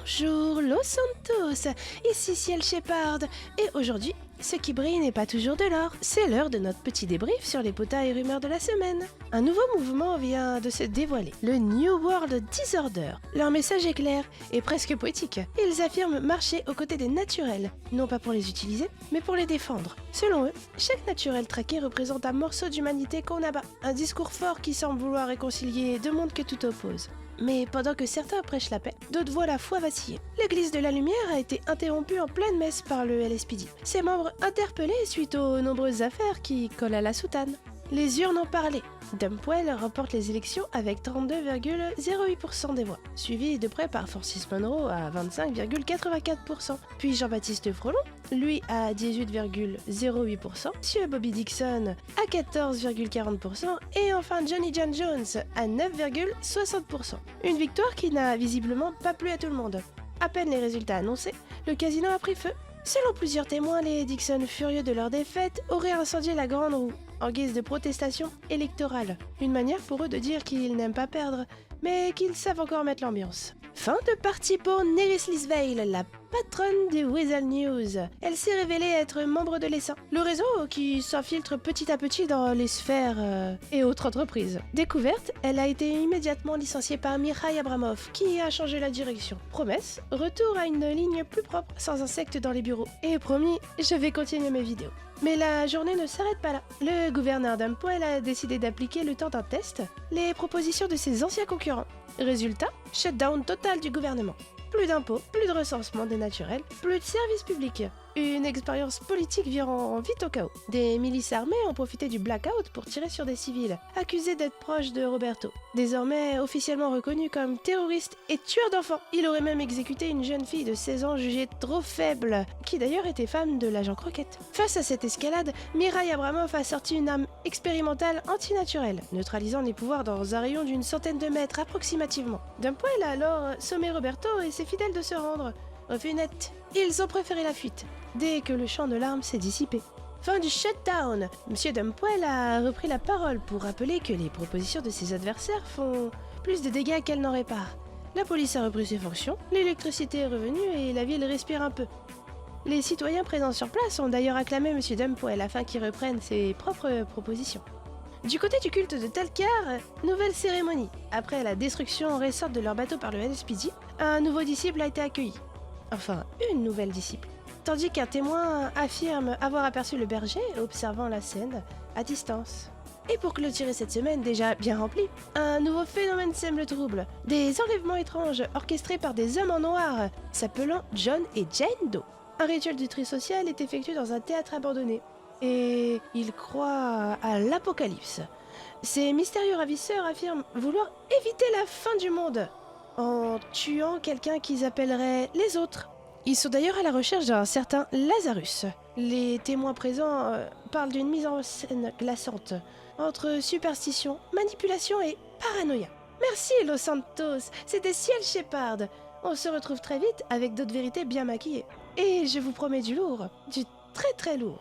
Bonjour Los Santos, ici Ciel Shepard, et aujourd'hui, ce qui brille n'est pas toujours de l'or. C'est l'heure de notre petit débrief sur les potas et rumeurs de la semaine. Un nouveau mouvement vient de se dévoiler, le New World Disorder. Leur message est clair et presque poétique. Ils affirment marcher aux côtés des naturels, non pas pour les utiliser, mais pour les défendre. Selon eux, chaque naturel traqué représente un morceau d'humanité qu'on abat. Un discours fort qui semble vouloir réconcilier deux mondes que tout oppose. Mais pendant que certains prêchent la paix, d'autres voient la foi vaciller. L'église de la lumière a été interrompue en pleine messe par le LSPD. Ses membres interpellés suite aux nombreuses affaires qui collent à la soutane. Les urnes ont parlé. Dumpwell remporte les élections avec 32,08% des voix, suivi de près par Francis Monroe à 25,84%, puis Jean-Baptiste Frelon, lui à 18,08%, Monsieur Bobby Dixon à 14,40% et enfin Johnny John Jones à 9,60%. Une victoire qui n'a visiblement pas plu à tout le monde. À peine les résultats annoncés, le casino a pris feu. Selon plusieurs témoins, les Dixon, furieux de leur défaite, auraient incendié la Grande Roue en guise de protestation électorale. Une manière pour eux de dire qu'ils n'aiment pas perdre, mais qu'ils savent encore mettre l'ambiance. Fin de partie pour Neris Lisveil, la patronne des Weasel News. Elle s'est révélée être membre de l'ESA, le réseau qui s'infiltre petit à petit dans les sphères et autres entreprises. Découverte, elle a été immédiatement licenciée par Mikhail Abramov, qui a changé la direction. Promesse, retour à une ligne plus propre, sans insectes dans les bureaux. Et promis, je vais continuer mes vidéos. Mais la journée ne s'arrête pas là. Le gouverneur Dumpwell a décidé d'appliquer le temps d'un test les propositions de ses anciens concurrents. Résultat, shutdown total du gouvernement. Plus d'impôts, plus de recensement des naturels, plus de services publics. Une expérience politique virant vite au chaos. Des milices armées ont profité du blackout pour tirer sur des civils, accusés d'être proches de Roberto. Désormais officiellement reconnu comme terroriste et tueur d'enfants. Il aurait même exécuté une jeune fille de 16 ans jugée trop faible, qui d'ailleurs était femme de l'agent Croquette. Face à cette escalade, Mikhail Abramov a sorti une arme expérimentale antinaturelle, neutralisant les pouvoirs dans un rayon d'une centaine de mètres approximativement. Dumpwell a alors sommé Roberto et ses fidèles de se rendre. Refus net. Ils ont préféré la fuite, dès que le champ de l'arme s'est dissipé. Fin du shutdown. Monsieur Dumpwell a repris la parole pour rappeler que les propositions de ses adversaires font plus de dégâts qu'elle n'en répare. La police a repris ses fonctions, l'électricité est revenue et la ville respire un peu. Les citoyens présents sur place ont d'ailleurs acclamé Monsieur Dumpwell afin qu'il reprenne ses propres propositions. Du côté du culte de Talcar, nouvelle cérémonie. Après la destruction récente de leur bateau par le LSPD, un nouveau disciple a été accueilli. Enfin, une nouvelle disciple. Tandis qu'un témoin affirme avoir aperçu le berger observant la scène à distance. Et pour clôturer cette semaine déjà bien remplie, un nouveau phénomène sème le trouble. Des enlèvements étranges orchestrés par des hommes en noir, s'appelant John et Jane Doe. Un rituel du tri social est effectué dans un théâtre abandonné. Et ils croient à l'apocalypse. Ces mystérieux ravisseurs affirment vouloir éviter la fin du monde en tuant quelqu'un qu'ils appelleraient les autres. Ils sont d'ailleurs à la recherche d'un certain Lazarus. Les témoins présents parlent d'une mise en scène glaçante entre superstition, manipulation et paranoïa. Merci Los Santos, c'était Ciel Shepard. On se retrouve très vite avec d'autres vérités bien maquillées. Et je vous promets du lourd, du très très lourd.